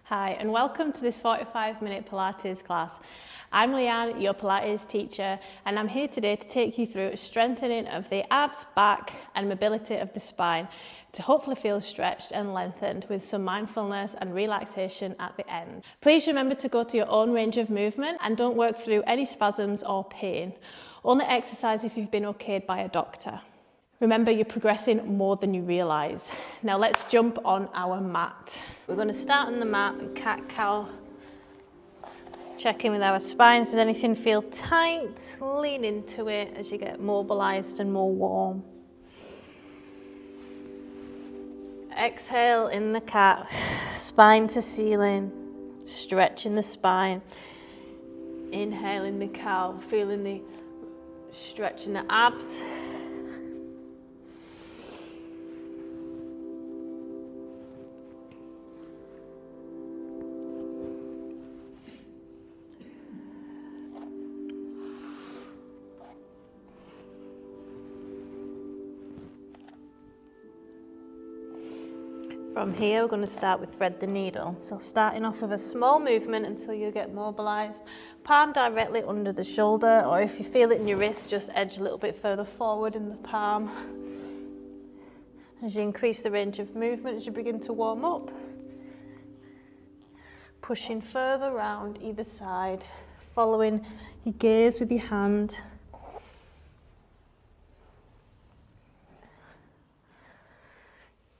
Hi, and welcome to this 45-minute Pilates class. I'm Leanne, your Pilates teacher, and I'm here today to take you through a strengthening of the abs, back, and mobility of the spine to hopefully feel stretched and lengthened with some mindfulness and relaxation at the end. Please remember to go to your own range of movement and don't work through any spasms or pain. Only exercise if you've been okayed by a doctor. Remember, you're progressing more than you realise. Now let's jump on our mat. We're going to start on the mat and cat-cow. Check in with our spine. Does anything feel tight? Lean into it as you get mobilised and more warm. Exhale in the cat, spine to ceiling, stretching the spine. Inhale in the cow, feeling the stretch in the abs. From here, we're going to start with thread the needle. So starting off with a small movement until you get mobilised. Palm directly under the shoulder, or if you feel it in your wrist, just edge a little bit further forward in the palm. As you increase the range of movement, as you begin to warm up. Pushing further around either side, following your gaze with your hand.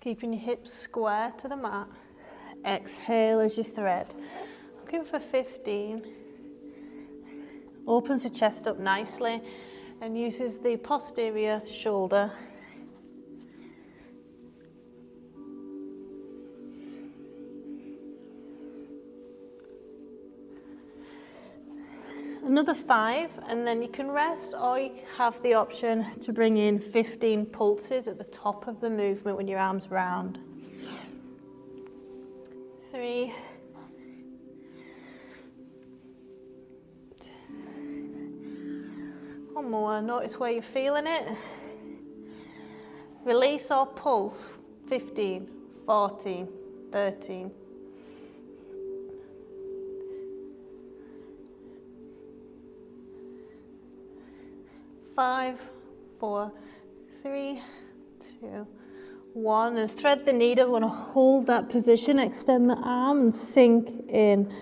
Keeping your hips square to the mat. Exhale as you thread. Looking for 15. Opens your chest up nicely and uses the posterior shoulder. Another 5, and then you can rest, or you have the option to bring in 15 pulses at the top of the movement when your arms round. 3, 2, 1 more. Notice where you're feeling it. Release or pulse. 15, 14, 13. 5, 4, 3, 2, 1, and thread the needle. Want to hold that position, extend the arm and sink in.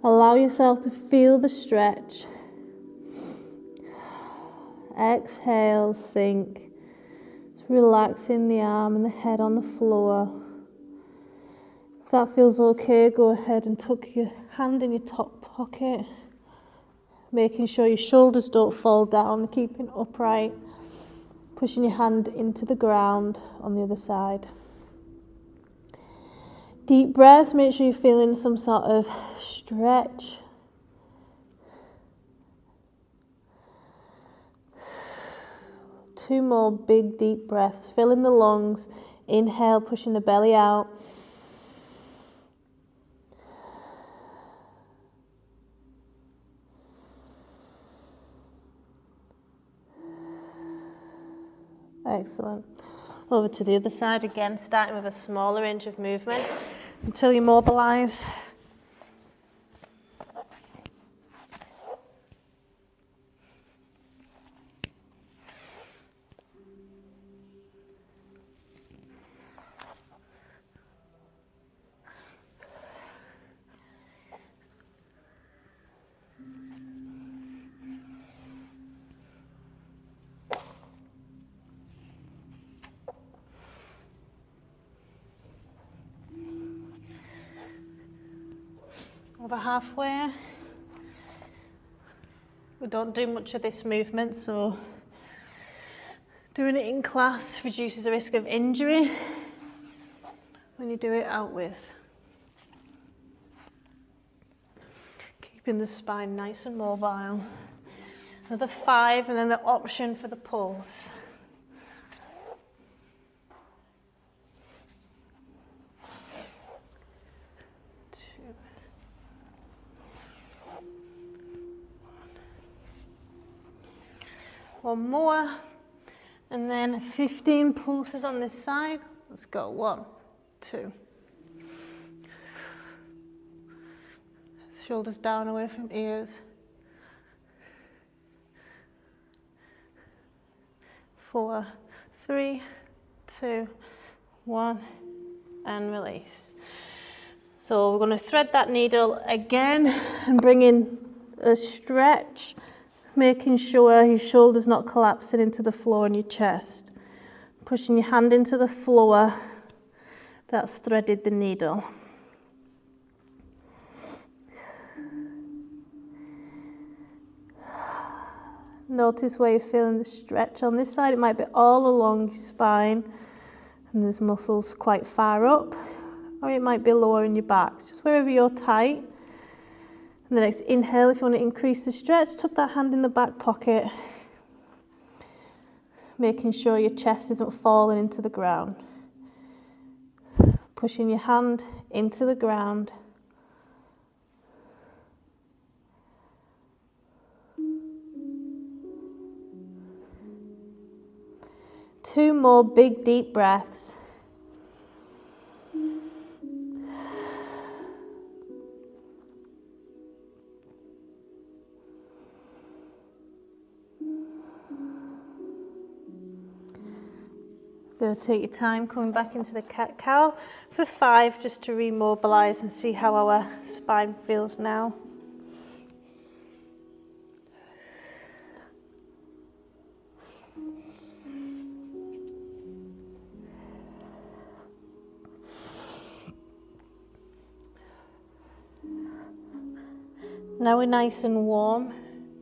Allow yourself to feel the stretch. Exhale, sink. Just relaxing the arm and the head on the floor. If that feels okay, go ahead and tuck your hand in your top pocket. Making sure your shoulders don't fall down, keeping upright, pushing your hand into the ground on the other side. Deep breaths, make sure you're feeling some sort of stretch. Two more big deep breaths, filling the lungs. Inhale, pushing the belly out. Excellent. Over to the other side again, starting with a smaller range of movement until you mobilise. Over halfway. We don't do much of this movement, so doing it in class reduces the risk of injury when you do it out with. Keeping the spine nice and mobile. Another 5, and then the option for the pulse. 1 more, and then 15 pulses on this side. Let's go. 1, 2, Shoulders down away from ears. 4, 3, 2, 1, and release. So we're going to thread that needle again and bring in a stretch, making sure your shoulders not collapsing into the floor in your chest. Pushing your hand into the floor that's threaded the needle. Notice where you're feeling the stretch. On this side, it might be all along your spine, and there's muscles quite far up, or it might be lower in your back. It's just wherever you're tight. And the next inhale, if you want to increase the stretch, tuck that hand in the back pocket, making sure your chest isn't falling into the ground. Pushing your hand into the ground. Two more big deep breaths. Go take your time coming back into the cat-cow for 5, just to remobilize and see how our spine feels now. Now we're nice and warm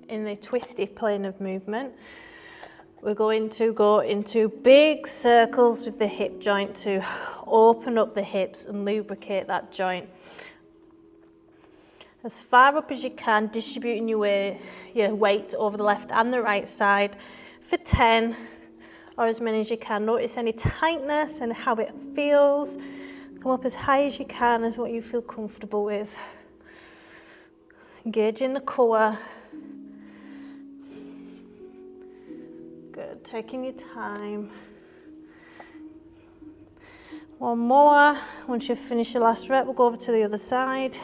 in the twisty plane of movement. We're going to go into big circles with the hip joint to open up the hips and lubricate that joint. As far up as you can, distributing your weight over the left and the right side for 10 or as many as you can. Notice any tightness and how it feels. Come up as high as you can as what you feel comfortable with. Engaging the core. Good, taking your time. One more. Once you've finished your last rep, we'll go over to the other side.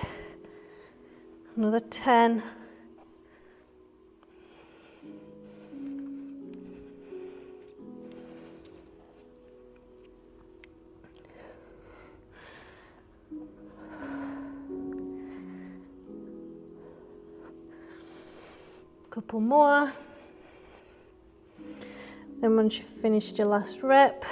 Another 10. Couple more. Then once you've finished your last rep,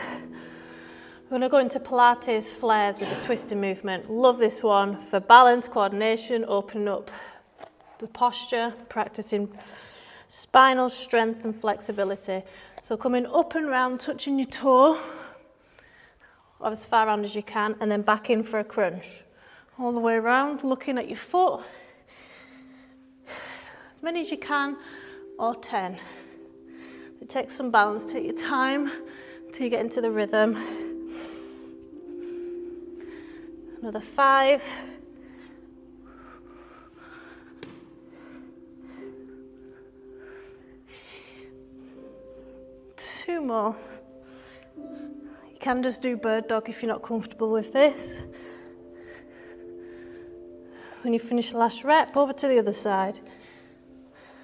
we're going to go into Pilates flares with a twister movement. Love this one for balance, coordination, opening up the posture, practicing spinal strength and flexibility. So coming up and round, touching your toe, or as far round as you can, and then back in for a crunch. All the way around, looking at your foot. As many as you can, or 10. It takes some balance, take your time until you get into the rhythm. Another 5. Two more. You can just do bird dog if you're not comfortable with this. When you finish the last rep, over to the other side.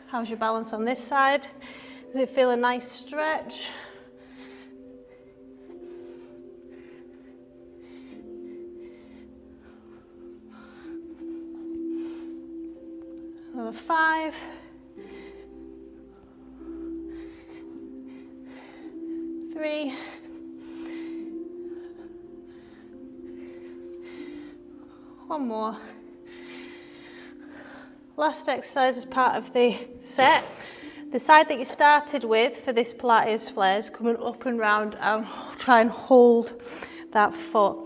How's your balance on this side? Does it feel a nice stretch? Another 5. 3. One more. Last exercise is part of the set. The side that you started with for this Pilates flares, coming up and round and try and hold that foot.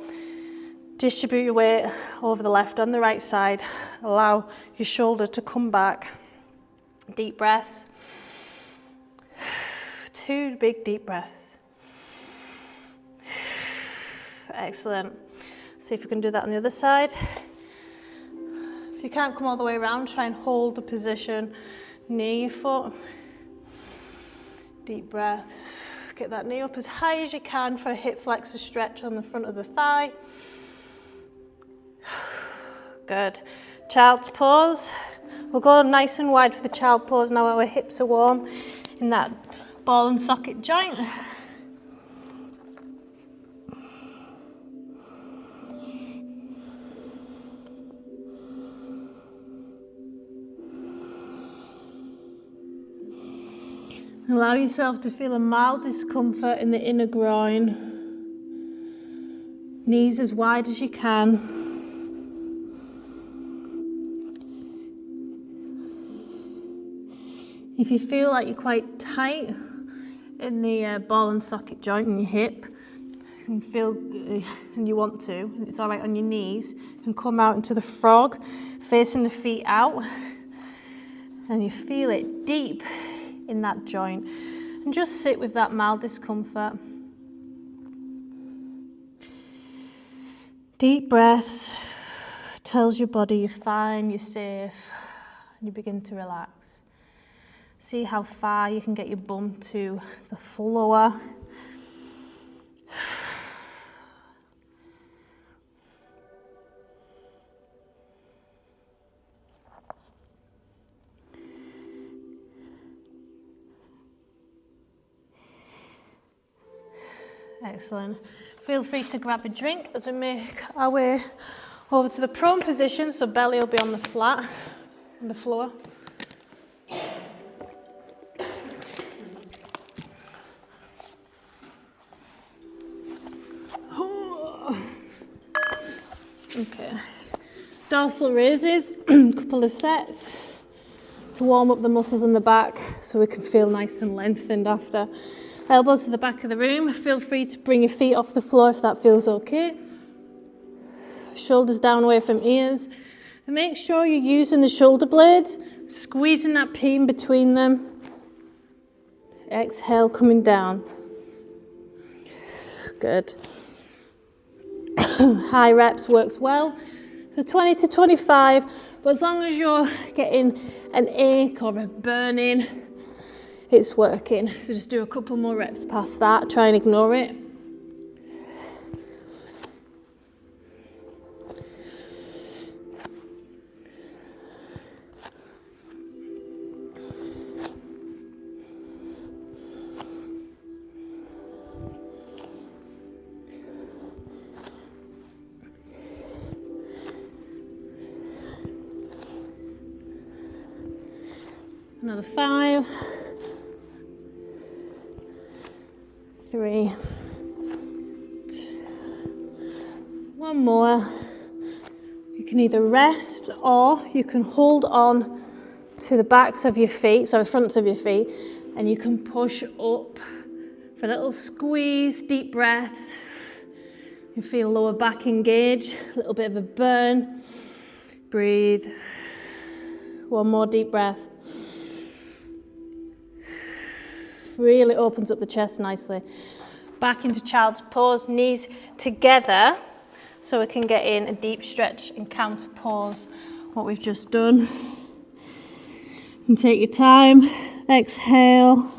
Distribute your weight over the left and the right side. Allow your shoulder to come back. Deep breaths. 2 big deep breaths. Excellent. See if you can do that on the other side. If you can't come all the way around, try and hold the position near your foot. Deep breaths. Get that knee up as high as you can for a hip flexor stretch on the front of the thigh. Good. Child's pose. We'll go nice and wide for the child pose now our hips are warm in that ball and socket joint. Allow yourself to feel a mild discomfort in the inner groin. Knees as wide as you can. If you feel like you're quite tight in the ball and socket joint in your hip, and you want to, and it's all right on your knees, you can come out into the frog, facing the feet out, and you feel it deep in that joint, and just sit with that mild discomfort. Deep breaths tells your body you're fine, you're safe, and you begin to relax. See how far you can get your bum to the floor. Excellent. Feel free to grab a drink as we make our way over to the prone position, so belly will be on the flat, on the floor. Okay. Dorsal raises, a couple of sets to warm up the muscles in the back so we can feel nice and lengthened after. Elbows to the back of the room. Feel free to bring your feet off the floor if that feels okay. Shoulders down away from ears. And make sure you're using the shoulder blades, squeezing that P in between them. Exhale, coming down. Good. High reps works well. So 20 to 25, but as long as you're getting an ache or a burning, it's working. So just do a couple more reps past that, try and ignore it. Another 5, 3, 2, one more. You can either rest or you can hold on to the backs of your feet, so the fronts of your feet, and you can push up for a little squeeze, deep breaths. You feel lower back engage, a little bit of a burn. Breathe. One more deep breath. Really opens up the chest nicely. Back into child's pose, knees together, so we can get in a deep stretch and counter pose what we've just done. And take your time, exhale.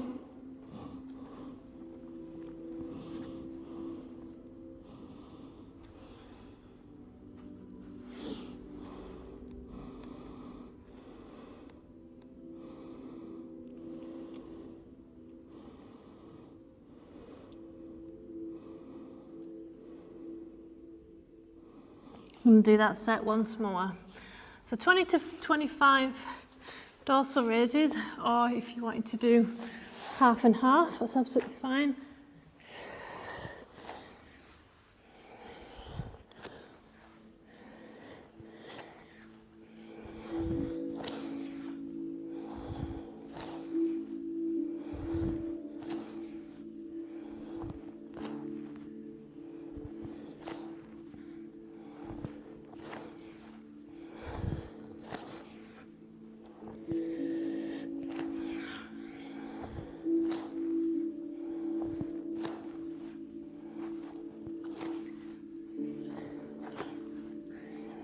And do that set once more. So 20 to 25 dorsal raises, or if you wanted to do half and half, that's absolutely fine.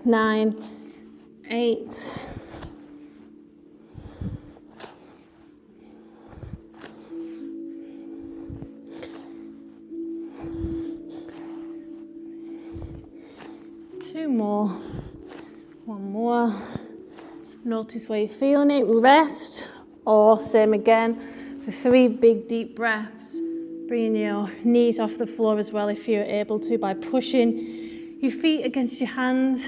Nine, 8, 2 more, One more. Notice where you're feeling it. Rest, or same again for 3 big deep breaths. Bringing your knees off the floor as well if you're able to, by pushing your feet against your hands.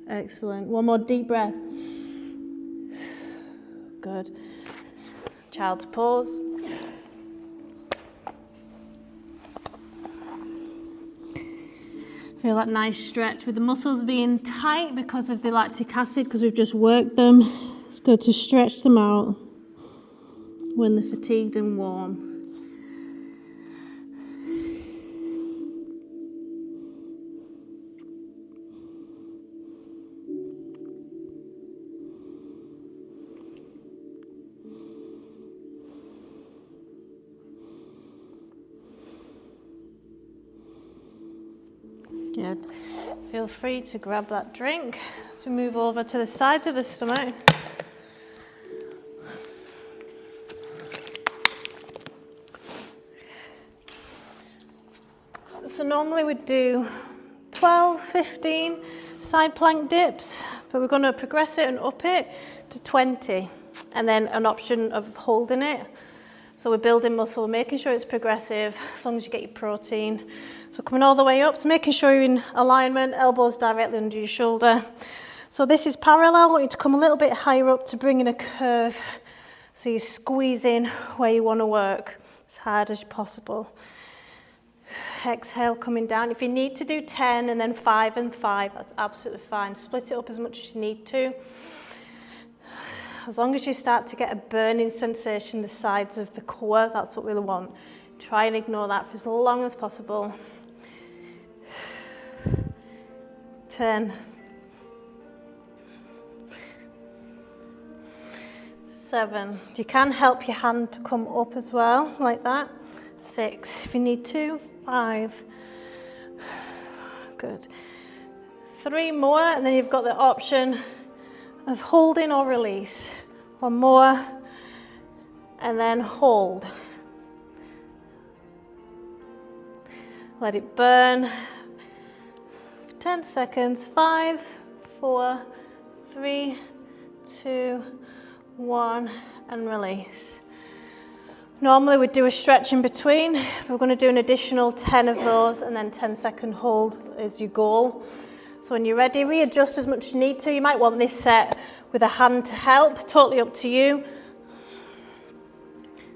Excellent. One more deep breath. Good. Child's pose. Feel that nice stretch with the muscles being tight because of the lactic acid, because we've just worked them. It's good to stretch them out when they're fatigued and warm. Good. Feel free to grab that drink. So move over to the sides of the stomach. So normally we'd do 12, 15 side plank dips, but we're going to progress it and up it to 20, and then an option of holding it. So we're building muscle, making sure it's progressive, as long as you get your protein. So coming all the way up, so making sure you're in alignment, elbows directly under your shoulder. So this is parallel. I want you to come a little bit higher up to bring in a curve. So you're squeezing where you want to work as hard as possible. Exhale, coming down. If you need to do 10 and then 5 and 5, that's absolutely fine. Split it up as much as you need to. As long as you start to get a burning sensation, the sides of the core, that's what we want. Try and ignore that for as long as possible. 10. 7. You can help your hand to come up as well, like that. 6. If you need to. 5. Good. 3 more, and then you've got the option of holding or release. 1 more, and then hold. Let it burn for 10 seconds. 5, 4, 3, 2, 1, and release. Normally we'd do a stretch in between. We're going to do an additional 10 of those, and then 10-second hold is your goal. So when you're ready, readjust as much as you need to. You might want this set with a hand to help, totally up to you.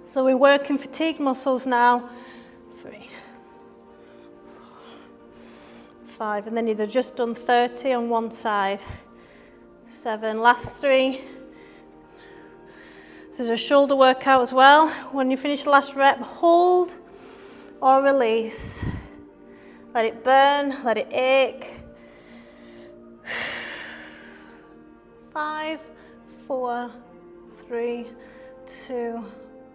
So we're working fatigue muscles now. 3, 5, and then you've just done 30 on one side. 7, last 3. So there's a shoulder workout as well. When you finish the last rep, hold or release. Let it burn, let it ache. 5, 4, 3, 2,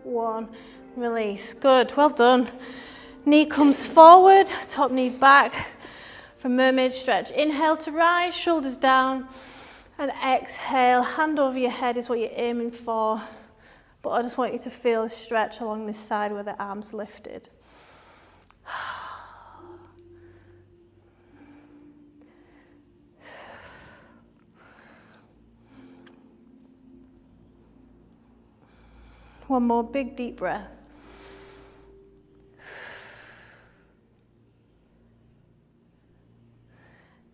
1. Release. Good, well done. Knee comes forward, top knee back for mermaid stretch. Inhale to rise, shoulders down, and exhale. Hand over your head is what you're aiming for. But I just want you to feel a stretch along this side where the arms lifted. One more big deep breath.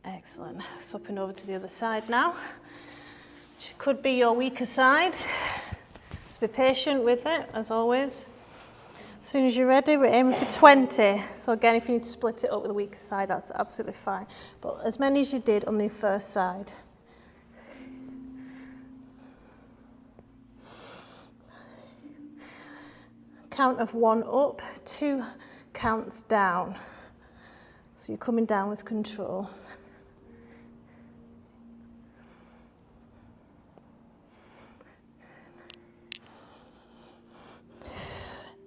Excellent. Swapping over to the other side now, which could be your weaker side. Just be patient with it, as always. As soon as you're ready, we're aiming for 20. So again, if you need to split it up with the weaker side, that's absolutely fine. But as many as you did on the first side. Count of 1 up, 2 counts down. So you're coming down with control.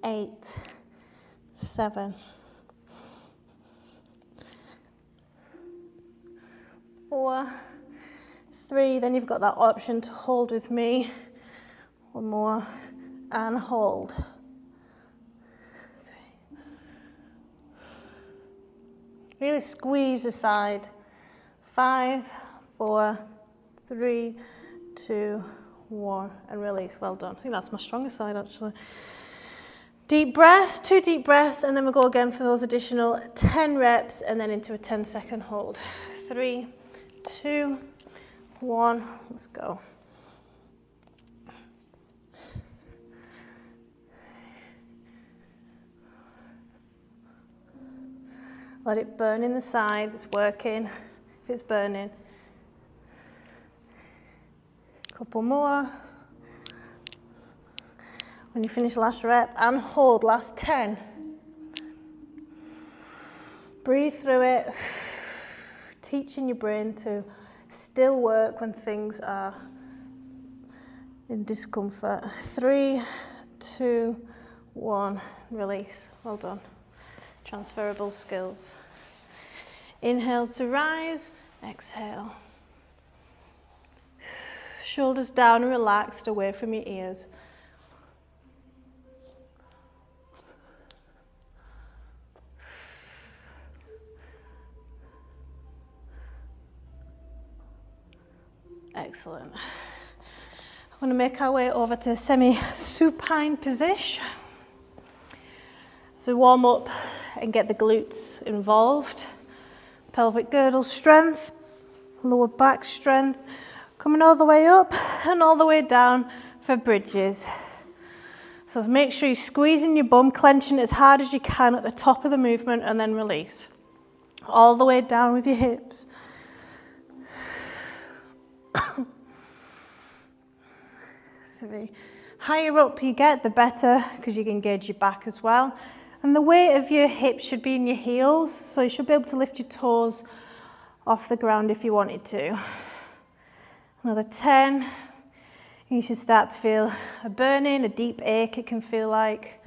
8, 7, 4, 3. Then you've got that option to hold with me. 1 more, and hold. 3, Really squeeze the side. 5, 4, 3, 2, 1, and release. Well done. I think that's my strongest side actually. Deep breaths, 2 deep breaths, and then we'll go again for those additional 10 reps and then into a 10-second hold. 3, 2, 1, let's go. Let it burn in the sides, it's working, if it's burning. Couple more. When you finish last rep, and hold last 10. Breathe through it, teaching your brain to still work when things are in discomfort. 3, 2, 1, release. Well done. Transferable skills. Inhale to rise, exhale. Shoulders down and relaxed away from your ears. Excellent. I'm going to make our way over to semi-supine position. So warm up and get the glutes involved. Pelvic girdle strength, lower back strength, coming all the way up and all the way down for bridges. So make sure you're squeezing your bum, clenching as hard as you can at the top of the movement and then release. All the way down with your hips. The higher up you get, the better, because you can engage your back as well. And the weight of your hips should be in your heels, so you should be able to lift your toes off the ground if you wanted to. Another 10. You should start to feel a burning, a deep ache it can feel like.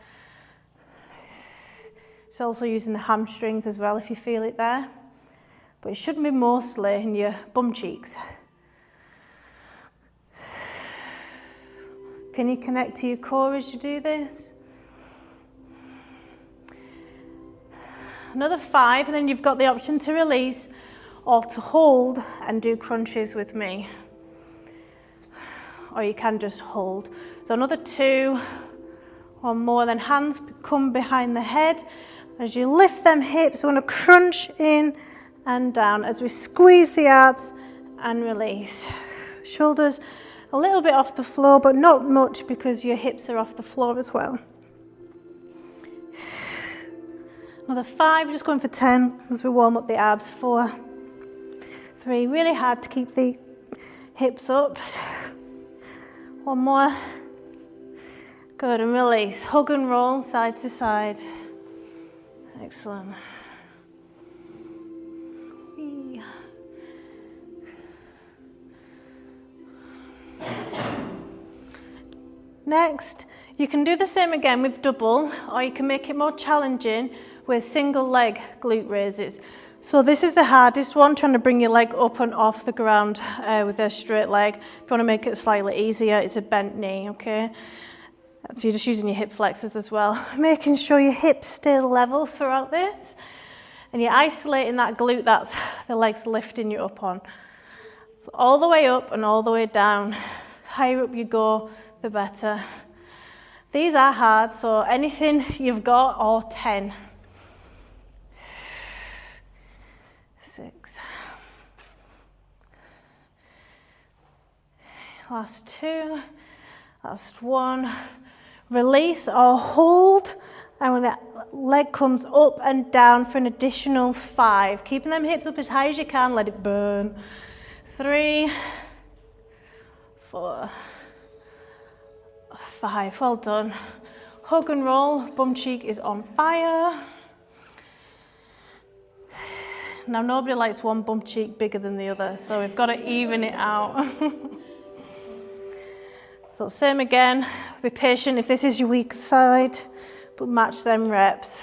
It's also using the hamstrings as well if you feel it there. But it shouldn't be mostly in your bum cheeks. Can you connect to your core as you do this? Another 5, and then you've got the option to release or to hold and do crunches with me. Or you can just hold. So another 2 or more, then hands come behind the head. As you lift them hips, we're going to crunch in and down as we squeeze the abs and release. Shoulders a little bit off the floor, but not much because your hips are off the floor as well. Another 5, just going for 10 as we warm up the abs. 4, 3, really hard to keep the hips up. 1 more. Good, and release. Hug and roll side to side. Excellent. Next, you can do the same again with double, or you can make it more challenging with single leg glute raises. So this is the hardest one, trying to bring your leg up and off the ground with a straight leg. If you want to make it slightly easier, it's a bent knee, okay? So you're just using your hip flexors as well. Making sure your hips stay level throughout this. And you're isolating that glute that the leg's lifting you up on. So all the way up and all the way down. Higher up you go, the better. These are hard, so anything you've got, or 10. 6. Last 2. Last 1. Release or hold, and when that leg comes up and down for an additional 5. Keeping them hips up as high as you can, let it burn. 3, 4, 5, well done. Hug and roll, bum cheek is on fire. Now nobody likes one bum cheek bigger than the other, so we've got to even it out. So same again, be patient if this is your weak side, but match them reps.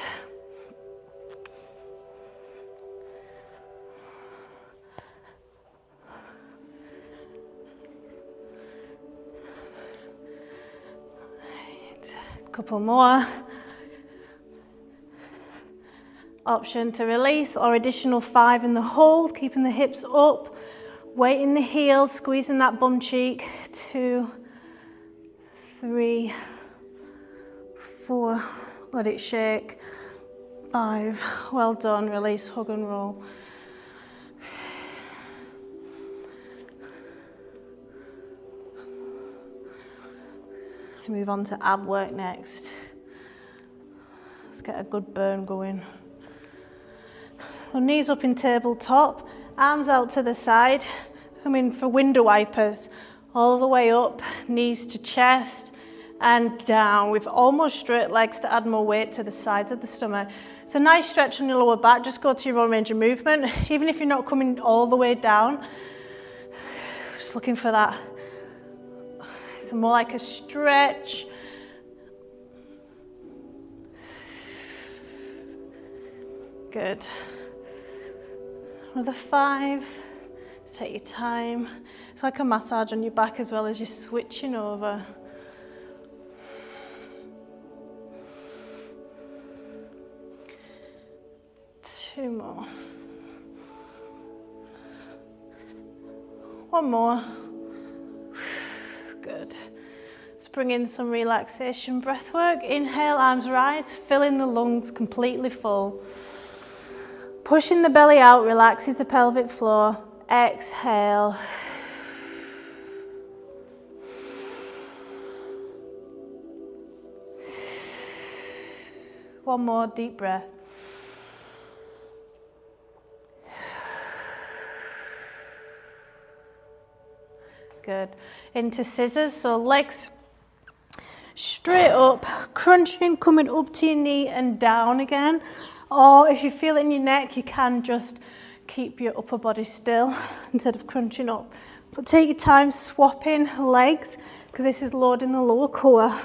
Couple more. option to release, or additional 5 in the hold, keeping the hips up, weight in the heels, squeezing that bum cheek. 2, 3, 4, let it shake. 5, well done, release, hug and roll. Move on to ab work next. Let's get a good burn going. So knees up in tabletop, arms out to the side, come in for window wipers, all the way up, knees to chest and down with almost straight legs to add more weight to the sides of the stomach. It's a nice stretch on your lower back, just go to your own range of movement, even if you're not coming all the way down, just looking for that. It's more like a stretch. Good. Another 5. Just take your time. It's like a massage on your back as well as you're switching over. Two more. One more. Good. Let's bring in some relaxation breath work. Inhale, arms rise, filling the lungs completely full. Pushing the belly out, relaxes the pelvic floor. Exhale. One more deep breath. Good. Into scissors, so legs straight up, crunching, coming up to your knee and down again. Or if you feel it in your neck, you can just keep your upper body still instead of crunching up. But take your time swapping legs, because this is loading the lower core.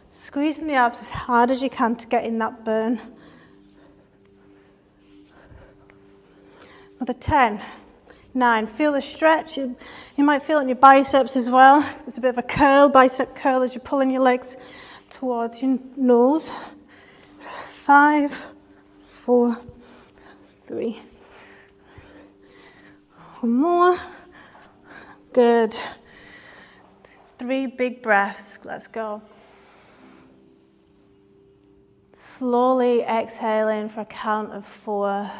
Squeezing the abs as hard as you can to get in that burn. Another 10, 9, feel the stretch. You might feel it in your biceps as well. There's a bit of a curl, bicep curl as you're pulling your legs towards your nose. 5, 4, 3. One more. Good. 3 big breaths. Let's go. Slowly exhaling for a count of 4.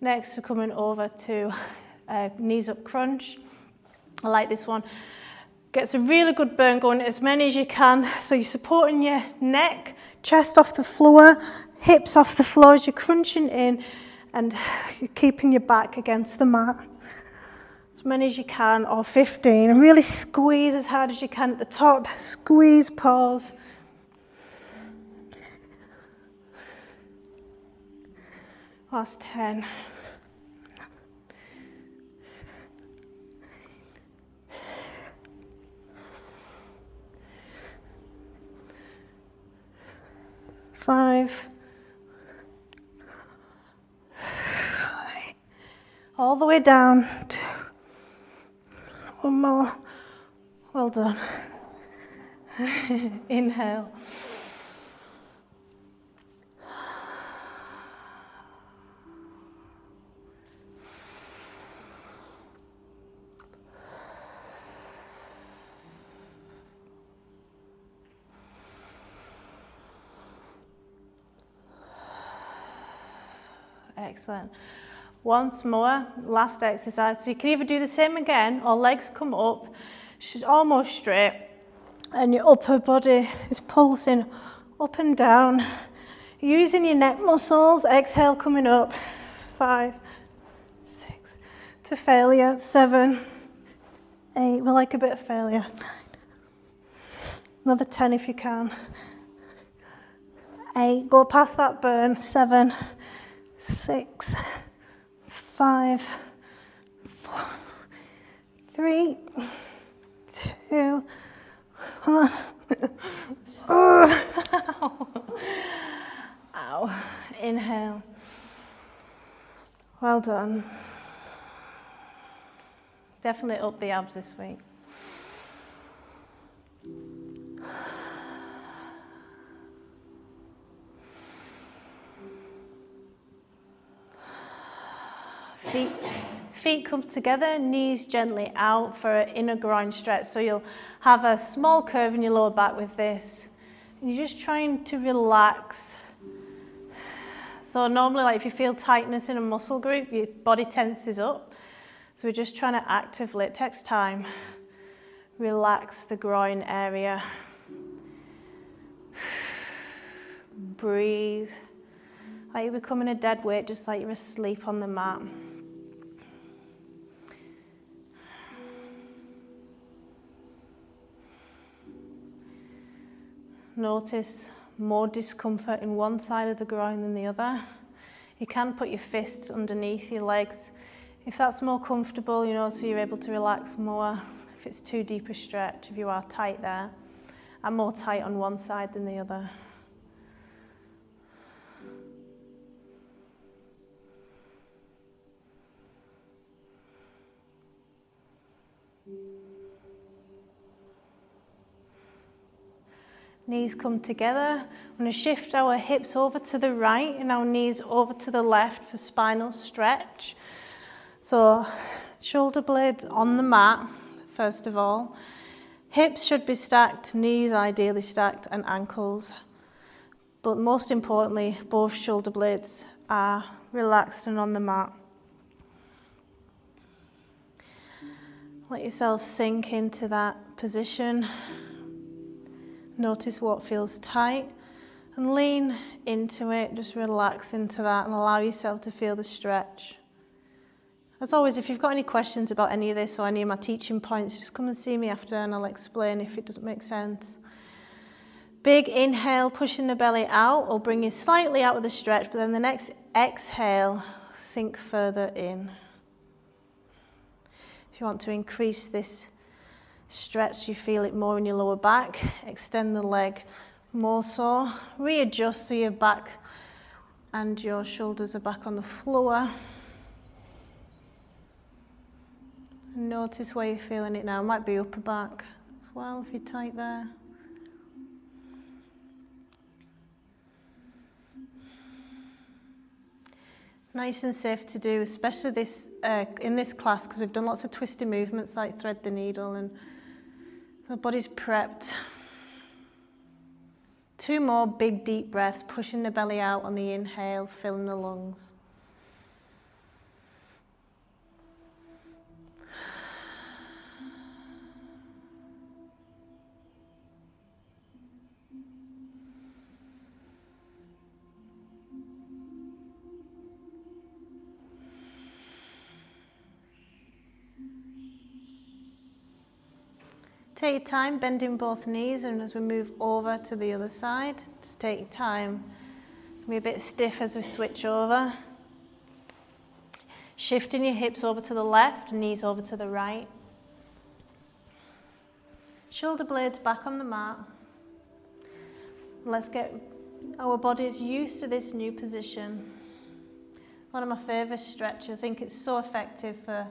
Next, we're coming over to knees up crunch. I like this one. Gets a really good burn going, as many as you can. So you're supporting your neck, chest off the floor, hips off the floor as you're crunching in, and you're keeping your back against the mat. As many as you can, or 15. And really squeeze as hard as you can at the top. Squeeze, pause. Last 10. Five. All the way down. 2. One more. Well done. Inhale. Excellent. Once more, last exercise. So you can either do the same again, or legs come up, she's almost straight, and your upper body is pulsing up and down. Using your neck muscles, exhale coming up. 5, 6, to failure. 7, 8, we like a bit of failure. 9. Another 10 if you can. 8, go past that burn. 7, 6, 5, 4, 3, 2, Ow. Inhale. Well done. Definitely up the abs this week. Feet come together, knees gently out for an inner groin stretch. So you'll have a small curve in your lower back with this. And you're just trying to relax. So normally, like if you feel tightness in a muscle group, your body tenses up. So we're just trying to actively, it takes time, relax the groin area. Breathe. Like you're becoming a dead weight, just like you're asleep on the mat. Notice more discomfort in one side of the groin than the other. You can put your fists underneath your legs if that's more comfortable, so you're able to relax more. If it's too deep a stretch, if you are tight there. I'm more tight on one side than the other. Knees come together. I'm going to shift our hips over to the right and our knees over to the left for spinal stretch. So shoulder blades on the mat, first of all. Hips should be stacked, knees ideally stacked, and ankles. But most importantly, both shoulder blades are relaxed and on the mat. Let yourself sink into that position. Notice what feels tight and lean into it. Just relax into that and allow yourself to feel the stretch. As always, if you've got any questions about any of this or any of my teaching points, just come and see me after and I'll explain if it doesn't make sense. Big inhale, pushing the belly out or bring you slightly out of the stretch, but then the next exhale, sink further in. If you want to increase this stretch, you feel it more in your lower back, extend the leg more so, readjust so your back and your shoulders are back on the floor. Notice where you're feeling it now. It might be upper back as well if you're tight there. Nice and safe to do, especially this in this class, because we've done lots of twisty movements like thread the needle and the body's prepped. 2 more big deep breaths, pushing the belly out on the inhale, filling the lungs. Take your time, bending both knees, and as we move over to the other side, just take your time. Be a bit stiff as we switch over. Shifting your hips over to the left, knees over to the right. Shoulder blades back on the mat. Let's get our bodies used to this new position. One of my favourite stretches. I think it's so effective for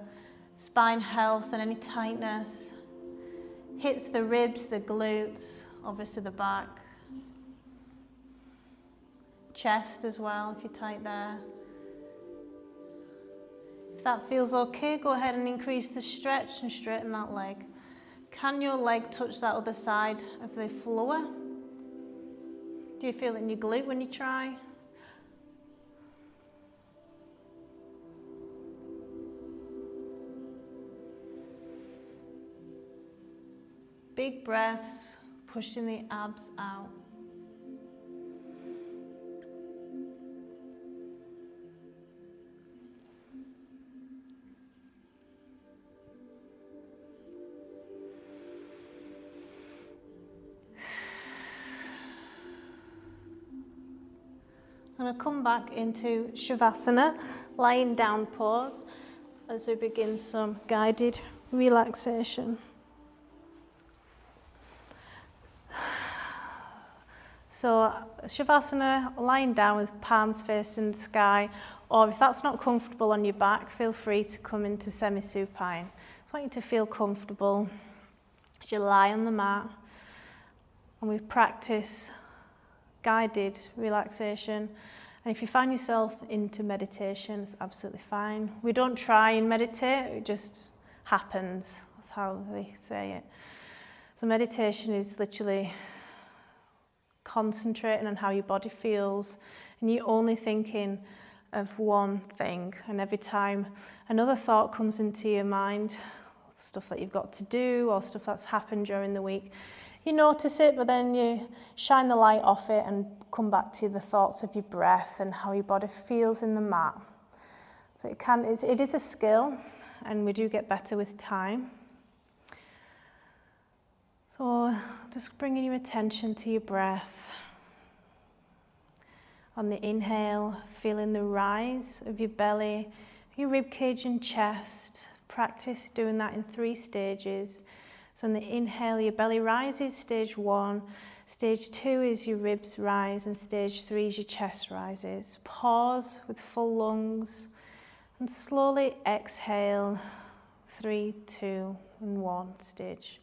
spine health and any tightness. Hits the ribs, the glutes, obviously the back. Chest as well, if you're tight there. If that feels okay, go ahead and increase the stretch and straighten that leg. Can your leg touch that other side of the floor? Do you feel it in your glute when you try? Big breaths, pushing the abs out. I'm going to come back into Shavasana, lying down pose, as we begin some guided relaxation. So Shavasana, lying down with palms facing the sky, or if that's not comfortable on your back, feel free to come into semi-supine. I want you to feel comfortable as you lie on the mat, and we practice guided relaxation. And if you find yourself into meditation, it's absolutely fine. We don't try and meditate, it just happens. That's how they say it. So meditation is literally concentrating on how your body feels, and you're only thinking of one thing. And every time another thought comes into your mind, stuff that you've got to do or stuff that's happened during the week, you notice it, but then you shine the light off it and come back to the thoughts of your breath and how your body feels in the mat. So it is a skill, and we do get better with time. So just bringing your attention to your breath. On the inhale, feeling the rise of your belly, your rib cage and chest. Practice doing that in 3 stages. So on the inhale, your belly rises, stage 1. Stage 2 is your ribs rise, and stage 3 is your chest rises. Pause with full lungs and slowly exhale, 3, 2, and 1 stage.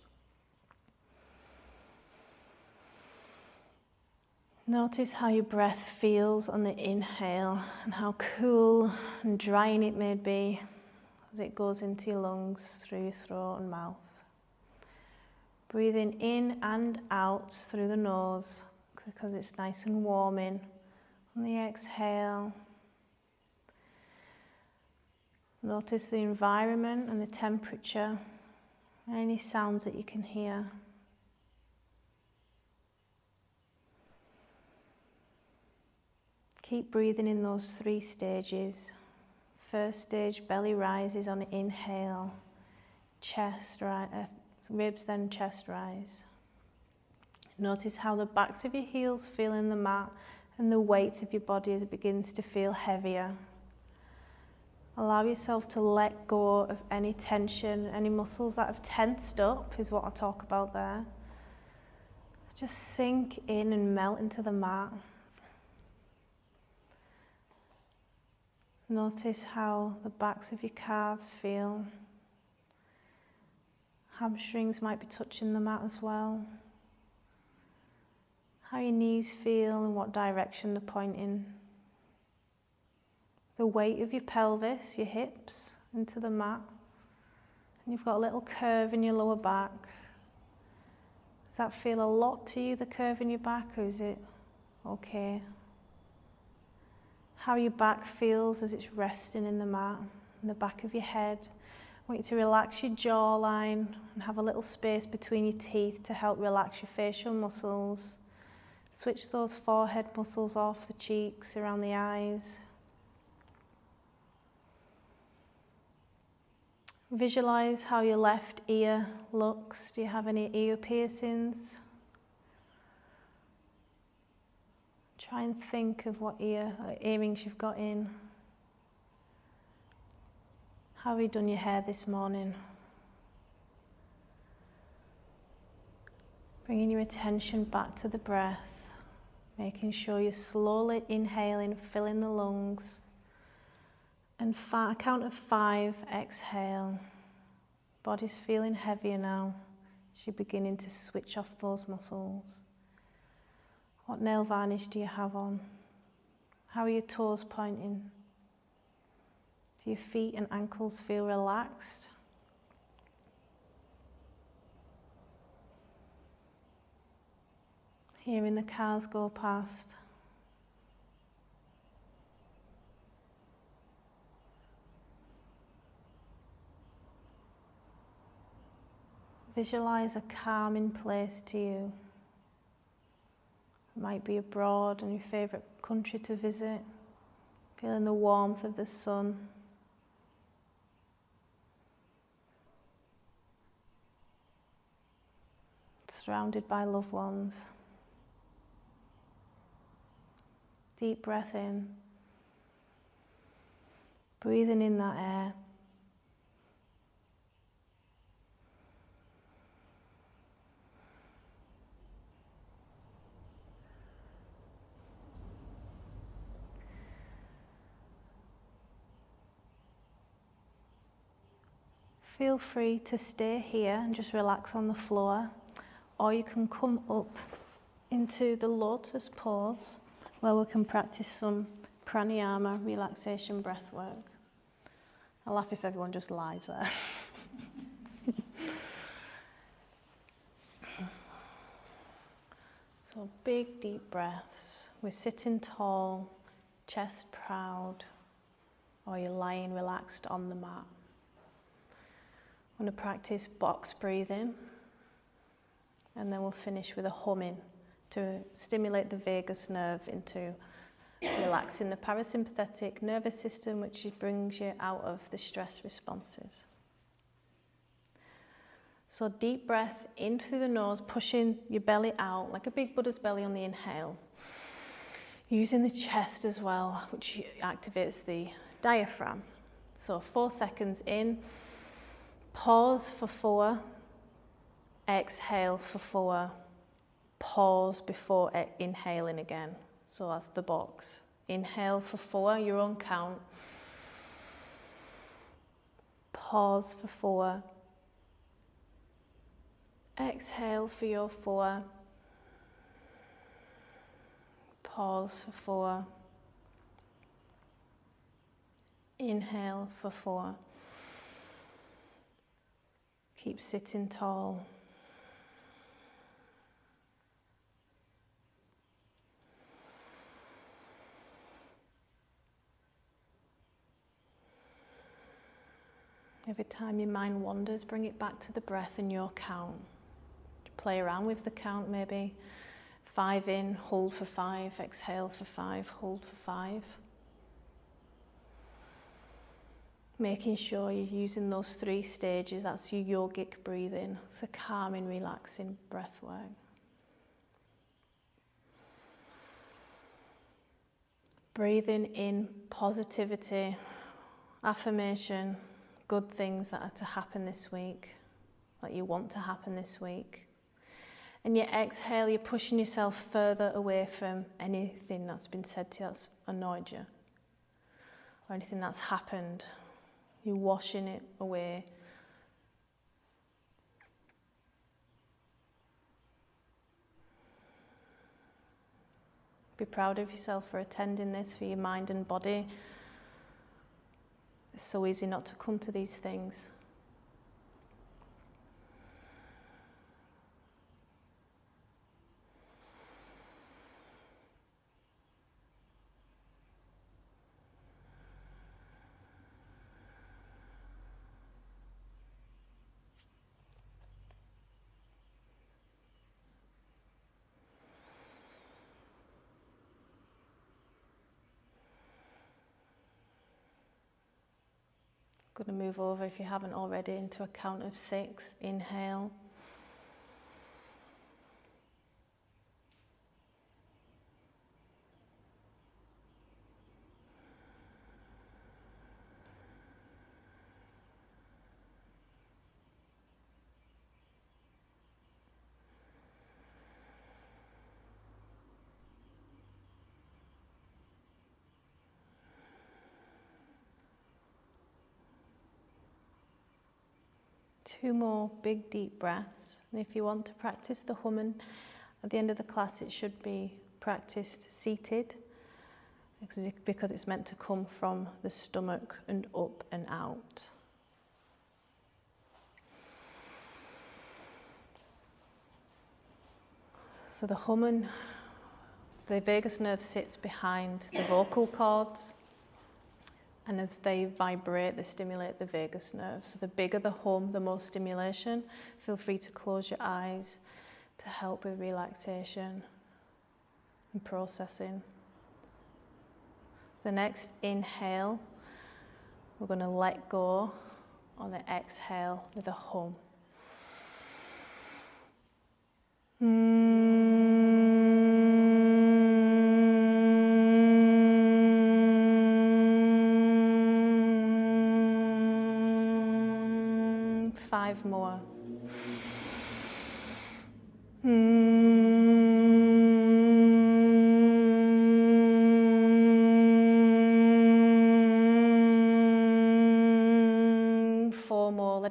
Notice how your breath feels on the inhale and how cool and drying it may be as it goes into your lungs through your throat and mouth. Breathing in and out through the nose because it's nice and warming. On the exhale, notice the environment and the temperature, any sounds that you can hear. Keep breathing in those 3 stages. First stage, belly rises on inhale, ribs then chest rise. Notice how the backs of your heels feel in the mat and the weight of your body as it begins to feel heavier. Allow yourself to let go of any tension, any muscles that have tensed up is what I talk about there. Just sink in and melt into the mat. Notice how the backs of your calves feel. Hamstrings might be touching the mat as well. How your knees feel and what direction they're pointing. The weight of your pelvis, your hips, into the mat. And you've got a little curve in your lower back. Does that feel a lot to you, the curve in your back, or is it okay? How your back feels as it's resting in the mat, in the back of your head. I want you to relax your jawline and have a little space between your teeth to help relax your facial muscles. Switch those forehead muscles off, the cheeks, around the eyes. Visualize how your left ear looks. Do you have any ear piercings? Try and think of what earrings you've got in. How have you done your hair this morning? Bringing your attention back to the breath, making sure you're slowly inhaling, filling the lungs. And a count of 5, exhale. Body's feeling heavier now as you're beginning to switch off those muscles. What nail varnish do you have on? How are your toes pointing? Do your feet and ankles feel relaxed? Hearing the cars go past. Visualize a calming place to you. It might be abroad and your favourite country to visit. Feeling the warmth of the sun. Surrounded by loved ones. Deep breath in. Breathing in that air. Feel free to stay here and just relax on the floor, or you can come up into the lotus pose where we can practice some pranayama, relaxation breath work. I'll laugh if everyone just lies there. So big deep breaths. We're sitting tall, chest proud, or you're lying relaxed on the mat. I'm going to practice box breathing, and then we'll finish with a humming to stimulate the vagus nerve into relaxing the parasympathetic nervous system, which brings you out of the stress responses. So deep breath in through the nose, pushing your belly out like a big Buddha's belly on the inhale. Using the chest as well, which activates the diaphragm. So 4 seconds in, pause for 4, exhale for 4, pause before inhaling again. So that's the box. Inhale for 4, your own count. Pause for 4. Exhale for your 4. Pause for 4. Inhale for 4. Keep sitting tall. Every time your mind wanders, bring it back to the breath and your count. Play around with the count maybe. 5 in, hold for 5, exhale for 5, hold for 5. Making sure you're using those 3 stages, that's your yogic breathing. It's a calming, relaxing breath work. Breathing in positivity, affirmation, good things that are to happen this week, that you want to happen this week. And you exhale, you're pushing yourself further away from anything that's been said to you that's annoyed you, or anything that's happened. You're washing it away. Be proud of yourself for attending this, for your mind and body. It's so easy not to come to these things. Going to move over, if you haven't already, into a count of 6. Inhale. Two more big deep breaths. And if you want to practice the humming at the end of the class, it should be practiced seated, because it's meant to come from the stomach and up and out. So the humming, the vagus nerve sits behind the vocal cords, and as they vibrate, they stimulate the vagus nerve. So the bigger the hum, the more stimulation. Feel free to close your eyes to help with relaxation and processing. The next inhale, we're going to let go. On the exhale with a hum. 5 more.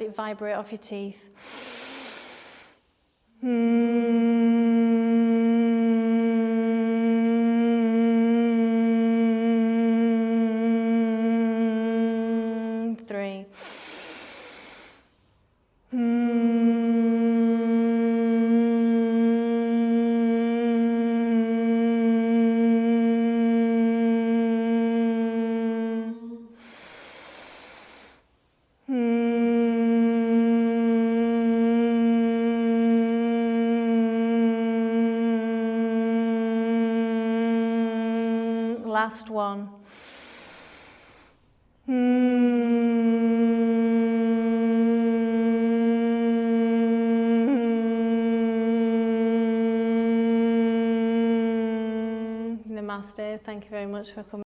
it vibrate off your teeth. 3. Last one. Namaste. Thank you very much for coming.